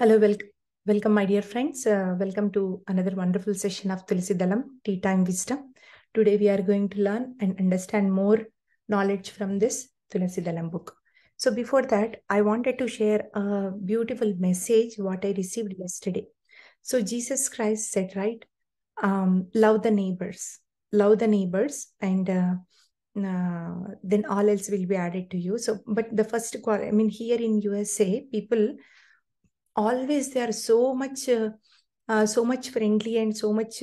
Hello, welcome, my dear friends. Welcome to another wonderful session of Tulsi Dalam, Tea Time Wisdom. Today we are going to learn and understand more knowledge from this Tulsi Dalam book. So before that, I wanted to share a beautiful message what I received yesterday. So Jesus Christ said, right, love the neighbors, and then all else will be added to you. So, but the first, here in USA, people always they are so much friendly and so much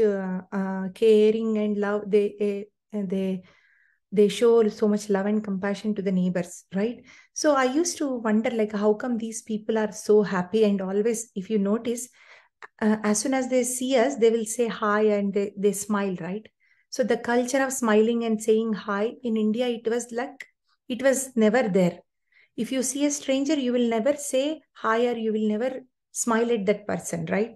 caring and love. They show so much love and compassion to the neighbors, right? So I used to wonder, like, how come these people are so happy? And always, if you notice, as soon as they see us, they will say hi and they smile, right? So the culture of smiling and saying hi in India, it was never there. If you see a stranger, you will never say hi or you will never smile at that person, right?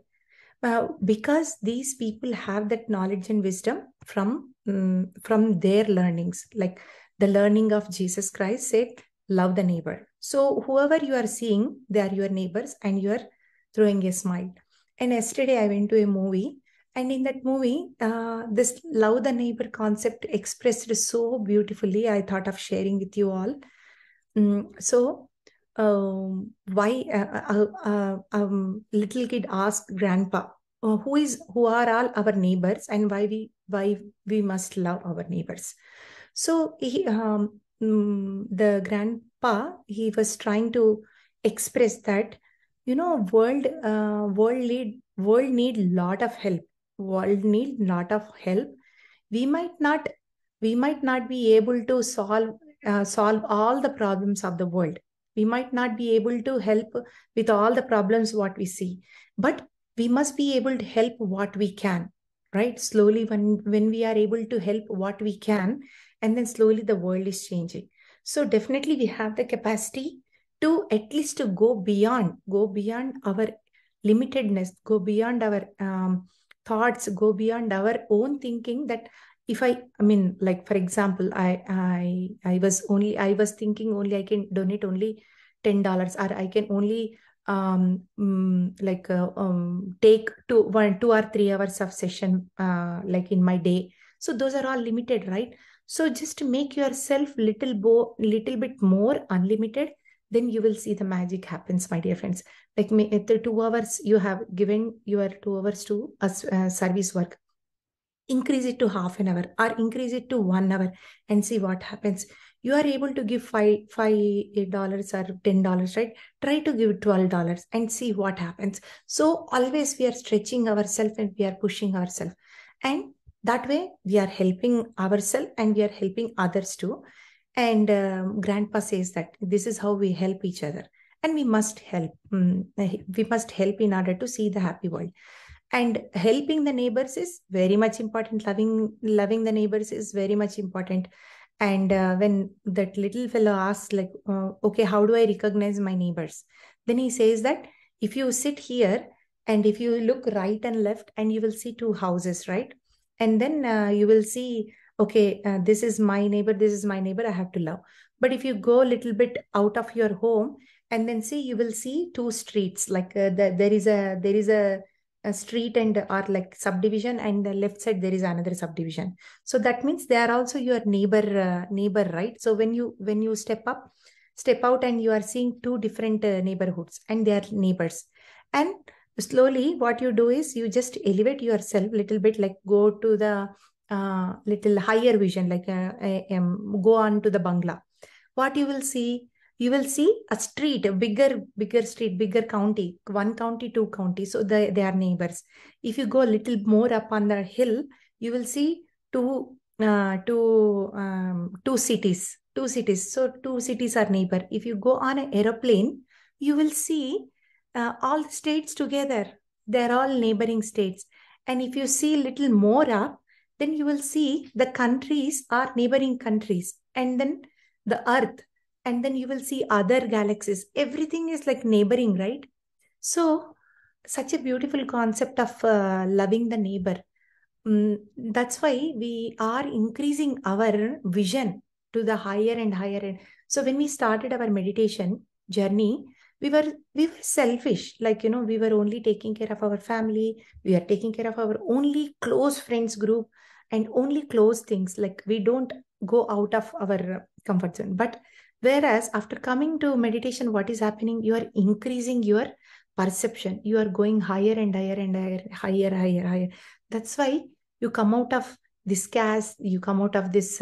Because these people have that knowledge and wisdom from their learnings, like the learning of Jesus Christ said, love the neighbor. So whoever you are seeing, they are your neighbors and you are throwing a smile. And yesterday I went to a movie, and in that movie, this love the neighbor concept expressed so beautifully. I thought of sharing with you all. So, why little kid asked grandpa, who are all our neighbors and why we must love our neighbors. So the grandpa, he was trying to express that, world need lot of help. World need lot of help. We might not we might not be able to solve all the problems of the world. We might not be able to help with all the problems what we see, but we must be able to help what we can, right? Slowly, when we are able to help what we can, and then slowly the world is changing. So definitely we have the capacity to at least to go beyond our limitedness, go beyond our thoughts, go beyond our own thinking. That if like, for example, I was thinking only I can donate only $10, or I can only take 2 or 3 hours of session like in my day. So those are all limited, right? So just to make yourself little bit more unlimited, then you will see the magic happens, my dear friends. Like the 2 hours you have given your 2 hours to service work, increase it to half an hour or increase it to 1 hour and see what happens. You are able to give $5 or $10, right? Try to give $12 and see what happens. So always we are stretching ourselves and we are pushing ourselves, and that way we are helping ourselves and we are helping others too. And grandpa says that this is how we help each other, and we must help. We must help in order to see the happy world. And helping the neighbors is very much important. Loving the neighbors is very much important. And when that little fellow asks, like, okay, how do I recognize my neighbors? Then he says that if you sit here and if you look right and left, and you will see 2 houses, right? And then you will see, okay, this is my neighbor, this is my neighbor, I have to love. But if you go a little bit out of your home and then see, you will see 2 streets. Like there is a street and or like subdivision, and the left side there is another subdivision. So that means they are also your neighbor, right? So when you step out, and you are seeing 2 different neighborhoods and they are neighbors. And slowly what you do is you just elevate yourself little bit, like go to the little higher vision, like go on to the bungalow. What you will see, you will see a street, a bigger street, bigger county, 1 county, 2 county. So they are neighbors. If you go a little more up on the hill, you will see two cities. Two cities. So 2 cities are neighbor. If you go on an aeroplane, you will see all the states together. They're all neighboring states. And if you see little more up, then you will see the countries are neighboring countries. And then the earth, and then you will see other galaxies. Everything is like neighboring, right? So such a beautiful concept of loving the neighbor. That's why we are increasing our vision to the higher and higher end. So when we started our meditation journey, we were selfish. Like, we were only taking care of our family. We are taking care of our only close friends group and only close things. Like, we don't go out of our comfort zone. But whereas after coming to meditation, what is happening? You are increasing your perception. You are going higher and higher and higher, higher, higher, higher. That's why you come out of this caste, you come out of this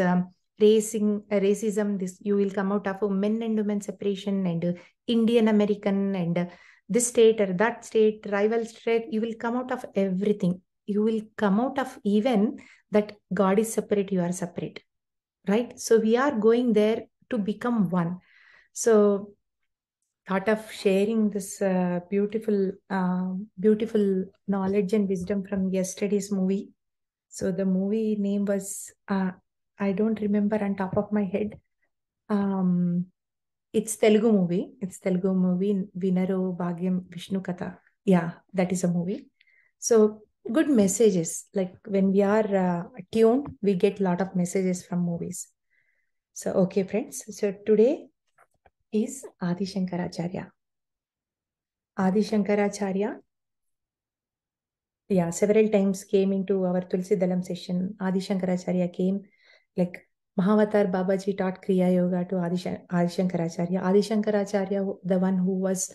racism, this, you will come out of a men and women separation and Indian American and this state or that state, rival state. You will come out of everything. You will come out of even that God is separate, you are separate, right? So we are going there to become one. So thought of sharing this beautiful knowledge and wisdom from yesterday's movie. So the movie name was, I don't remember on top of my head. It's Telugu movie. It's Telugu movie, Vinaru Bhagyam Vishnu Katha. Yeah, that is a movie. So good messages. Like when we are tuned, we get a lot of messages from movies. So, okay, friends. So today is Adi Shankaracharya. Adi Shankaracharya, yeah, several times came into our Tulsi Dalam session. Adi Shankaracharya came, like Mahavatar Babaji taught Kriya Yoga to Adi Shankaracharya. Adi Shankaracharya, the one who was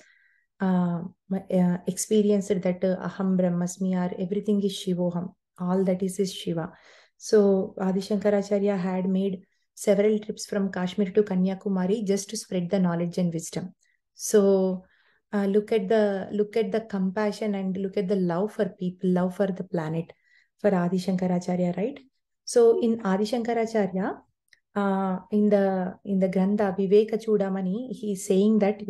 experienced that Aham Brahmasmi, or everything is Shivoham. All that is Shiva. So Adi Shankaracharya had made several trips from Kashmir to Kanyakumari just to spread the knowledge and wisdom. So look at the compassion and look at the love for people, love for the planet, for Adi Shankaracharya, right? So in Adi Shankaracharya, in the Grantha Viveka Chudamani, he is saying that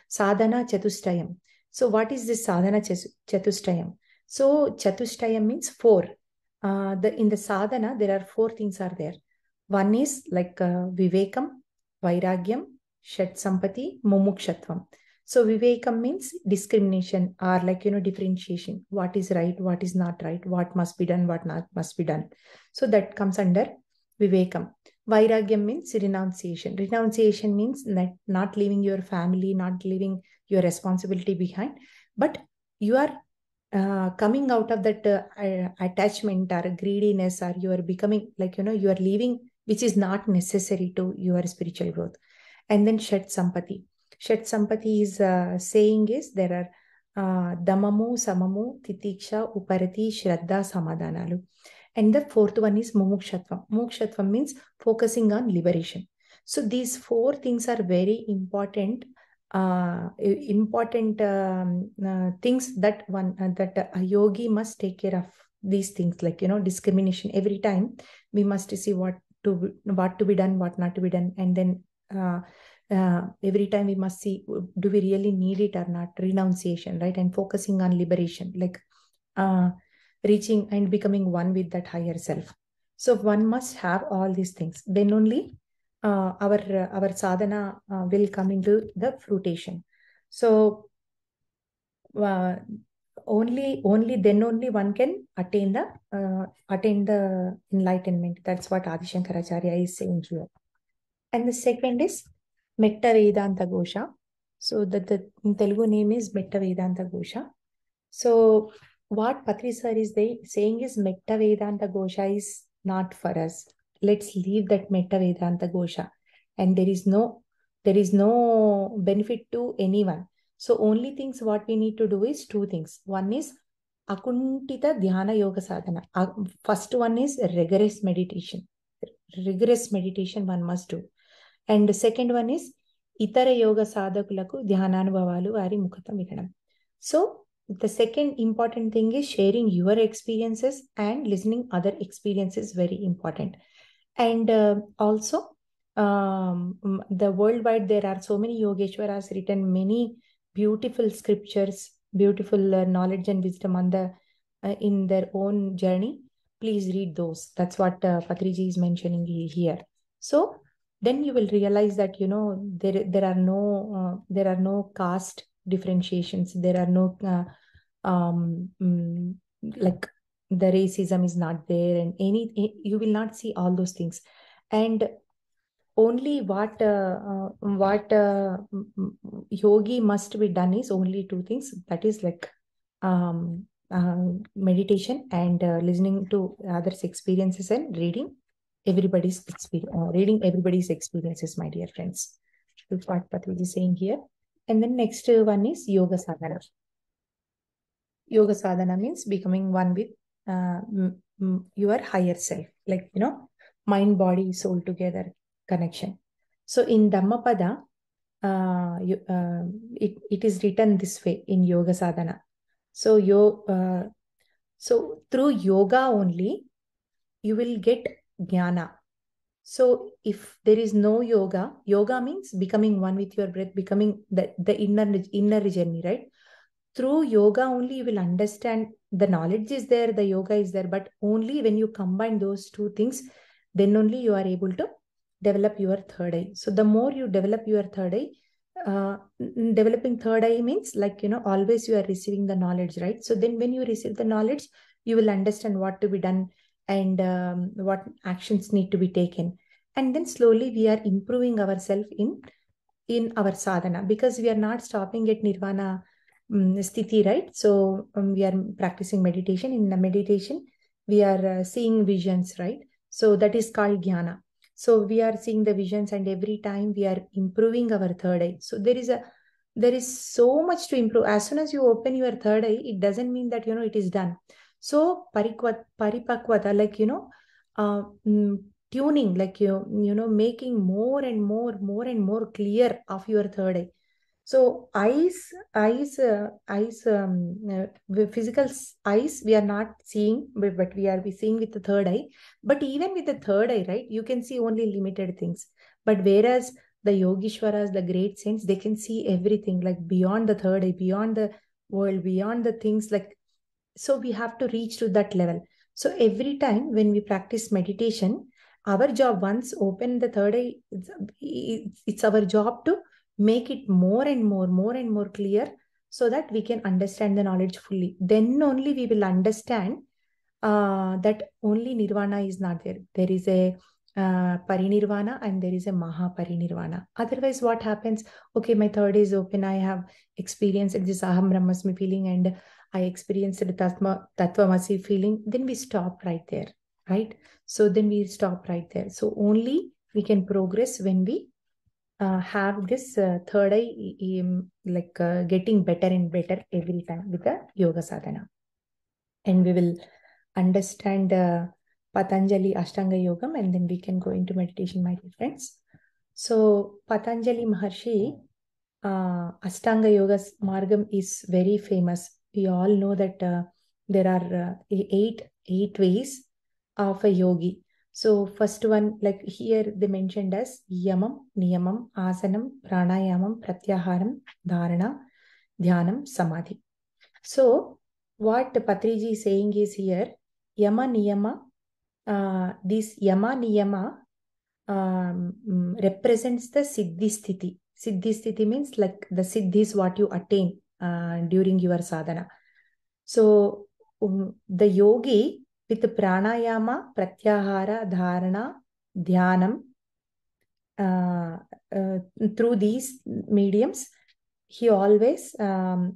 sadhana chatustayam. So what is this sadhana chatustayam? So chatustayam means four. In the sadhana there are four things are there. One is like vivekam, vairagyam, shat sampati, mumukshatvam. So vivekam means discrimination, or like differentiation. What is right, what is not right, what must be done, what not must be done. So that comes under vivekam. Vairagyam means renunciation. Renunciation means not leaving your family, not leaving your responsibility behind, but you are coming out of that attachment or greediness, or you are becoming like you are leaving which is not necessary to your spiritual growth. And then shat sampati. Shat sampati is saying is there are damamu, samamu, titiksha, uparati, shraddha, samadhanalu. And the fourth one is mumukshatvam. Mumukshatvam means focusing on liberation. So these four things are very important things that a yogi must take care of. These things, like discrimination. Every time we must see what to be done, what not to be done, and then every time we must see, do we really need it or not? Renunciation, right? And focusing on liberation, like reaching and becoming one with that higher self. So one must have all these things. Then only our sadhana will come into the fruition. So only then only one can attain the enlightenment. That's what Adi Shankaracharya is saying here. And the second is Metta Vedanta Gosha. So the Telugu name is Metta Vedanta Gosha. So what Patri sir is saying is Metta Vedanta Gosha is not for us. Let's leave that Metta Vedanta Gosha. And there is no benefit to anyone. So only things what we need to do is two things. One is Akuntita Dhyana Yoga Sadhana. First one is rigorous meditation. Rigorous meditation one must do. And the second one is Itara Yoga Sadhakulaku Dhyananubhavalu Vari Mukhatam Vinanam. So the second important thing is sharing your experiences and listening other experiences, very important. And also the worldwide there are so many Yogeshwaras written many beautiful scriptures, beautiful knowledge and wisdom on the in their own journey. Please read those. That's what Patriji is mentioning here. So then you will realize that there are no caste differentiations. There are no like the racism is not there, and you will not see all those things. And only what yogi must be done is only two things. That is like meditation and listening to others' experiences and reading everybody's experience, reading everybody's experiences, my dear friends. That's what Patrick is saying here. And then next one is yoga sadhana. Yoga sadhana means becoming one with your higher self, like, mind, body, soul together connection. So in Dhammapada, it is written this way in yoga sadhana. So so through yoga only you will get jnana. So if there is no yoga, yoga means becoming one with your breath, becoming the inner journey, right? Through yoga only you will understand the knowledge is there, the yoga is there, but only when you combine those two things, then only you are able to develop your third eye. So the more you develop your third eye, developing third eye means, like, always you are receiving the knowledge, right? So then when you receive the knowledge, you will understand what to be done and what actions need to be taken. And then slowly we are improving ourselves in our sadhana, because we are not stopping at nirvana sthiti, right? So we are practicing meditation. In the meditation, we are seeing visions, right? So that is called jnana. So we are seeing the visions, and every time we are improving our third eye. So there is so much to improve. As soon as you open your third eye, it doesn't mean that it is done. So paripakvata, like, uh, mm, tuning, like, making more and more clear of your third eye. So physical eyes, we are not seeing, but we seeing with the third eye. But even with the third eye, right, you can see only limited things. But whereas the Yogishwaras, the great saints, they can see everything, like beyond the third eye, beyond the world, beyond the things, like, so we have to reach to that level. So every time when we practice meditation, our job, once open the third eye, it's our job to make it more and more clear, so that we can understand the knowledge fully. Then only we will understand that only nirvana is not there. There is a parinirvana and there is a mahaparinirvana. Otherwise, what happens? Okay, my third is open. I have experienced this aham brahmasmi feeling, and I experienced the tattvamasi feeling. Then we stop right there, right? So then we stop right there. So only we can progress when we have this third eye, like getting better and better every time with the yoga sadhana. And we will understand Patanjali Ashtanga Yogam, and then we can go into meditation, my dear friends. So Patanjali Maharshi, Ashtanga Yoga Margam is very famous. We all know that there are eight ways of a yogi. So first one, like here they mentioned as Yamam, Niyamam, Asanam, Pranayamam, Pratyaharam, Dharana, Dhyanam, Samadhi. So what Patriji is saying is here, Yama Niyama, this Yama Niyama represents the Siddhi Sthiti. Siddhi Sthiti means like the Siddhi is what you attain during your sadhana. So the yogi with the pranayama, pratyahara, dharana, dhyanam, through these mediums, he always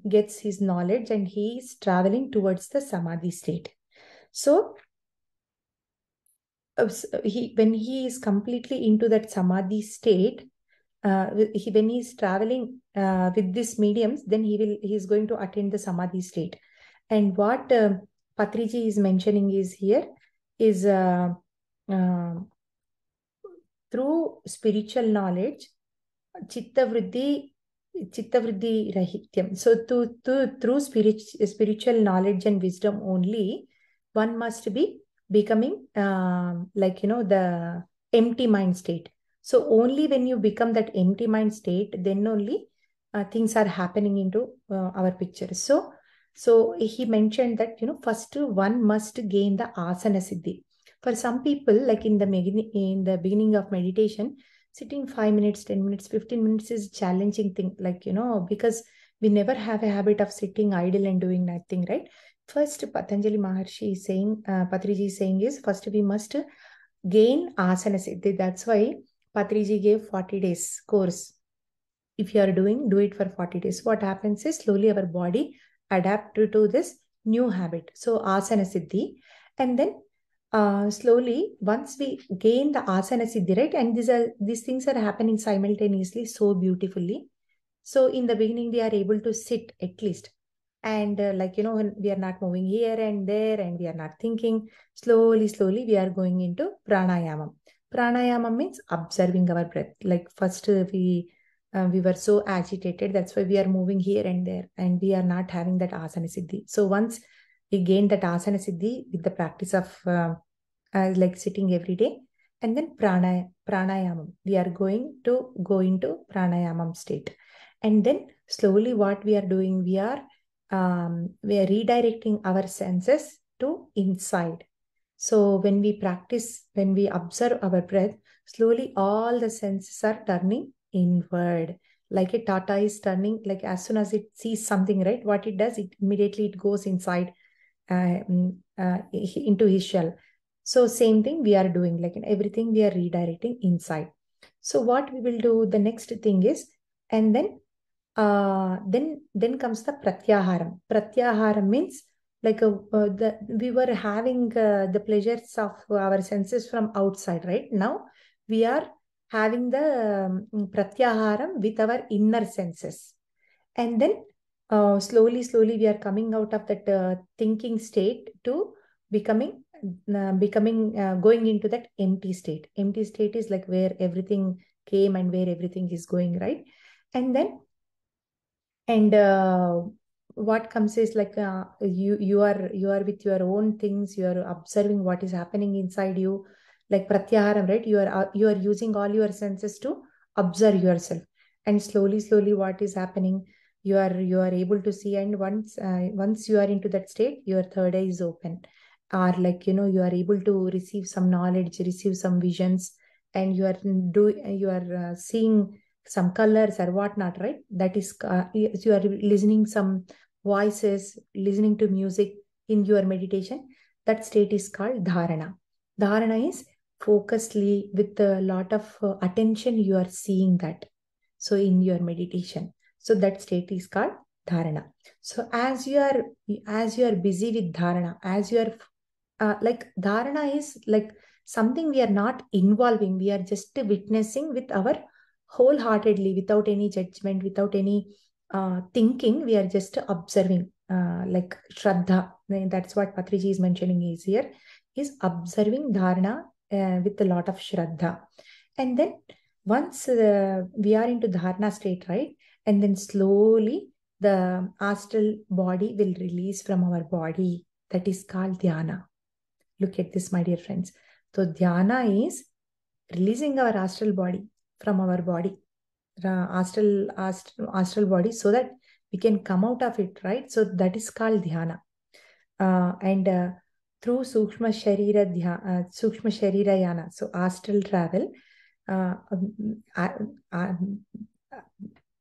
gets his knowledge, and he is traveling towards the samadhi state. So when he is completely into that samadhi state, when he is traveling with these mediums, then he is going to attain the samadhi state. And what Patriji is mentioning is here is through spiritual knowledge, chitta vriddhi rahityam. So through spiritual knowledge and wisdom only, one must be becoming the empty mind state. So only when you become that empty mind state, then only things are happening into our picture. So he mentioned that, first one must gain the asana siddhi. For some people, like in the beginning of meditation, sitting 5 minutes, 10 minutes, 15 minutes is a challenging thing, like, because we never have a habit of sitting idle and doing nothing, right? First, Patanjali Maharshi is saying, Patriji is saying is, first we must gain asana siddhi. That's why Patriji gave 40 days course. If you are doing, do it for 40 days. What happens is slowly our body adapt to this new habit. So asana siddhi, and then slowly once we gain the asana siddhi, right? And these things are happening simultaneously so beautifully. So in the beginning, we are able to sit at least. And when we are not moving here and there and we are not thinking, slowly, we are going into pranayama. Pranayama means observing our breath. Like first we were so agitated. That's why we are moving here and there and we are not having that asana siddhi. So once we gain that asana siddhi with the practice of like sitting every day, and then pranayama, we are going to go into pranayama state. And then slowly what we are doing, we are redirecting our senses to inside. So when we practice, when we observe our breath, slowly all the senses are turning inward. Like a tata is turning, like as soon as it sees something, right? What it does, it immediately it goes inside into his shell. So same thing we are doing, like in everything we are redirecting inside. So what we will do, the next thing is, and then comes the pratyaharam. Pratyaharam means like we were having the pleasures of our senses from outside, right? Now we are having the pratyaharam with our inner senses. And then slowly we are coming out of that thinking state to becoming going into that empty state. Empty state is like where everything came and where everything is going, right? And then and what comes is like you are with your own things, you are observing what is happening inside you, like pratyaharam, right? You are using all your senses to observe yourself, and slowly what is happening, you are able to see. And once you are into that state, your third eye is open, or like you are able to receive some knowledge, receive some visions, and you are seeing some colors or whatnot, right? That is, you are listening some voices, listening to music in your meditation. That state is called dharana. Dharana is focusedly with a lot of attention, you are seeing that. So in your meditation, so that state is called dharana. So as you are busy with dharana, as you are like dharana is like something we are not involving, we are just witnessing with our wholeheartedly, without any judgment, without any thinking. We are just observing, like shraddha. That's what Patriji is mentioning is here, is observing dharana with a lot of shraddha. And then once we are into dharana state, right? And then slowly the astral body will release from our body. That is called dhyana. Look at this, my dear friends. So dhyana is releasing our astral body from our body, astral body, so that we can come out of it, right? So that is called dhyana. And through sukshma sharira yana, so astral travel. Uh, uh, uh,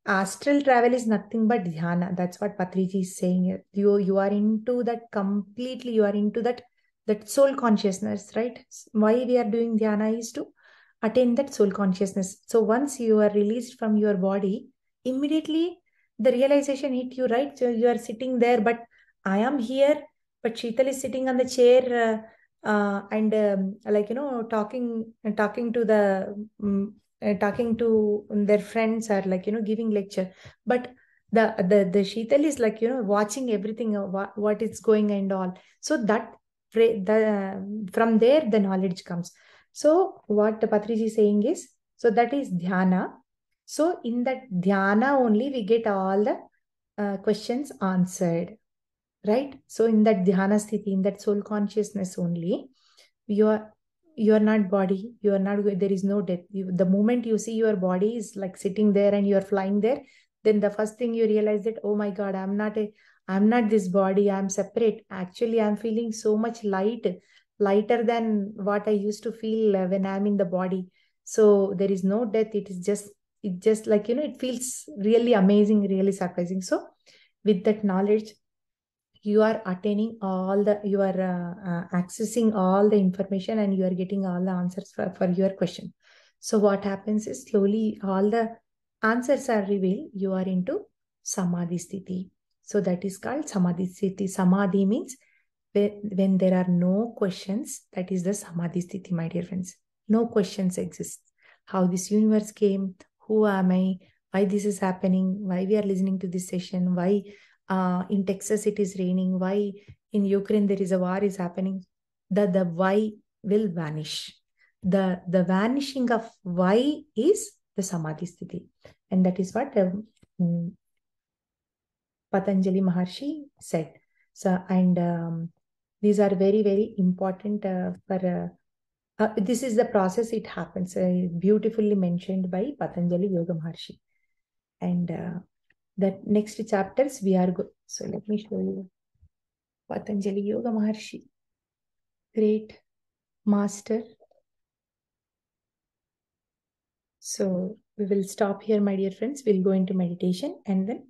Astral travel is nothing but dhyana. That's what Patriji is saying here. You are into that completely. You are into that soul consciousness, right? Why we are doing dhyana is to attain that soul consciousness. So once you are released from your body, immediately the realization hit you, right? So you are sitting there, but I am here, but Sheetal is sitting on the chair and like talking to talking to their friends, or like giving lecture. But the Sheetal is like watching everything, what is going and all. So that from there the knowledge comes. So what Patriji is saying is, so that is dhyana. So in that dhyana only we get all the questions answered, right? So in that dhyana sthiti, in that soul consciousness only, you are you are not body, you are not, there is no death. The moment you see your body is like sitting there and you are flying there, then the first thing you realize that, oh my god, I'm not this body, I'm separate. Actually, I'm feeling so much lighter than what I used to feel when I'm in the body. So there is no death. It just like it feels really amazing, really surprising. So with that knowledge, you are attaining all the, you are accessing all the information, and you are getting all the answers for your question. So what happens is slowly all the answers are revealed. You are into samadhi sthiti. So that is called samadhi sthiti. Samadhi means when there are no questions, that is the samadhi sthiti, my dear friends. No questions exist. How this universe came, who am I, why this is happening, why we are listening to this session, why in Texas it is raining, why in Ukraine there is a war is happening. The why will vanish. The vanishing of why is the samadhi sthiti. And that is what Patanjali Maharshi said. So, and these are very, very important for this is the process it happens, beautifully mentioned by Patanjali Yoga Maharshi. And the next chapters we are so let me show you Patanjali Yoga Maharshi, great master. So we will stop here, my dear friends. We'll go into meditation, and then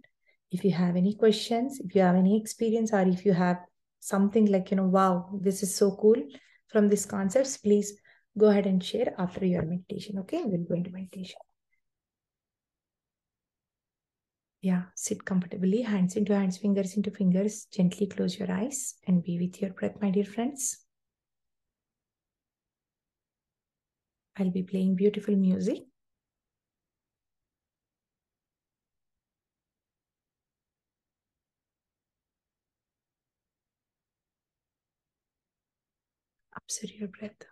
if you have any questions, if you have any experience, or if you have something like, wow, this is so cool from these concepts, please go ahead and share after your meditation. Okay, we'll go into meditation. Yeah, sit comfortably, hands into hands, fingers into fingers. Gently close your eyes and be with your breath, my dear friends. I'll be playing beautiful music. Observe your breath.